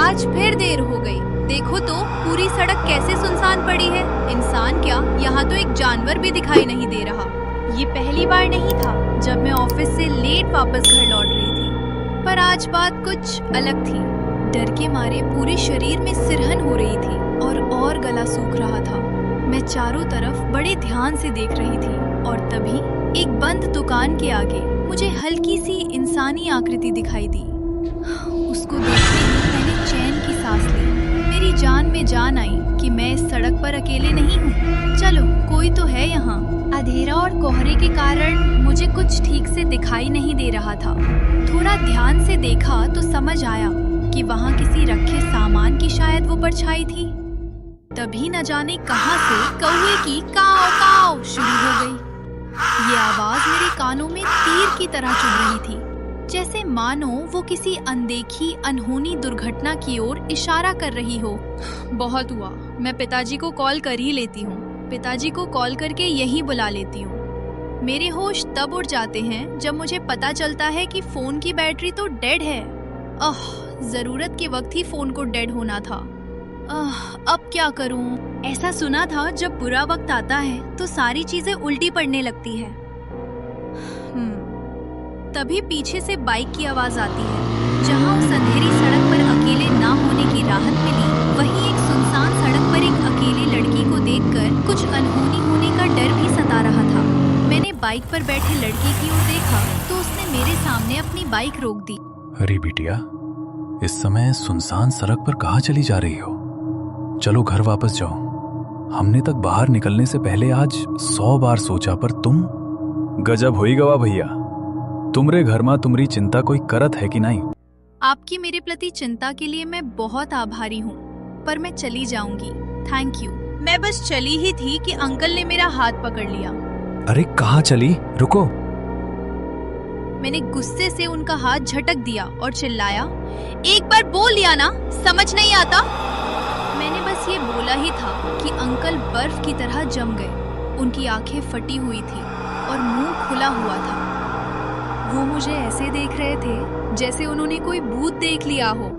आज फिर देर हो गई। देखो तो पूरी सड़क कैसे सुनसान पड़ी है। इंसान क्या, यहाँ तो एक जानवर भी दिखाई नहीं दे रहा। ये पहली बार नहीं था जब मैं ऑफिस से लेट वापस घर लौट रही थी, पर आज बात कुछ अलग थी। डर के मारे पूरे शरीर में सिरहन हो रही थी और गला सूख रहा था। मैं चारों तरफ बड़े ध्यान से देख रही थी और तभी एक बंद दुकान के आगे मुझे हल्की सी इंसानी आकृति दिखाई दी। उसको देखते ही मैंने चैन की सांस ली। मेरी जान में जान आई कि मैं इस सड़क पर अकेले नहीं हूँ। चलो, कोई तो है यहाँ। अंधेरा और कोहरे के कारण मुझे कुछ ठीक से दिखाई नहीं दे रहा था। थोड़ा ध्यान से देखा तो समझ आया कि वहाँ किसी रखे सामान की शायद वो परछाई थी। तभी न जाने कहाँ से कौवे की काव काव शुरू हो गई। ये आवाज मेरे कानों में तीर की तरह चुभ रही थी, जैसे मानो वो किसी अनदेखी अनहोनी दुर्घटना की ओर इशारा कर रही हो। बहुत हुआ, मैं पिताजी को कॉल कर ही लेती हूँ। पिताजी को कॉल करके यहीं बुला लेती हूँ। मेरे होश तब उड़ जाते हैं जब मुझे पता चलता है कि फोन की बैटरी तो डेड है। जरूरत के वक्त ही फोन को डेड होना था। अब क्या करूं? ऐसा सुना था जब बुरा वक्त आता है तो सारी चीजें उल्टी पड़ने लगती है। तभी पीछे से बाइक की आवाज आती है। जहां उस अंधेरी सड़क पर अकेले ना होने की राहत मिली, वहीं एक सुनसान सड़क पर एक अकेली लड़की को देखकर कुछ अनहोनी होने का डर भी सता रहा था। मैंने बाइक पर बैठे लड़के की ओर देखा तो उसने मेरे सामने अपनी बाइक रोक दी। अरे बिटिया, इस समय सुनसान सड़क पर कहाँ चली जा रही हो? चलो घर वापस जाओ। हमने तक बाहर निकलने से पहले आज 100 बार सोचा, पर तुम गजब होई गवा भैया। तुमरे घर में तुम्हारी चिंता कोई करत है कि नहीं? आपकी मेरे प्रति चिंता के लिए मैं बहुत आभारी हूँ, पर मैं चली जाऊंगी। Thank you. मैं बस चली ही थी कि अंकल ने मेरा हाथ पकड़ लिया। अरे कहाँ चली? रुको। मैंने गुस्से से उनका हाथ झटक दिया और चिल्लाया, एक बार बोल लिया ना, समझ नहीं आता? मैंने बस ये बोला ही था कि अंकल बर्फ की तरह जम गए। उनकी आंखें फटी हुई थी और मुंह खुला हुआ था। वो मुझे ऐसे देख रहे थे जैसे उन्होंने कोई भूत देख लिया हो।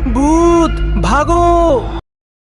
भूत भागो!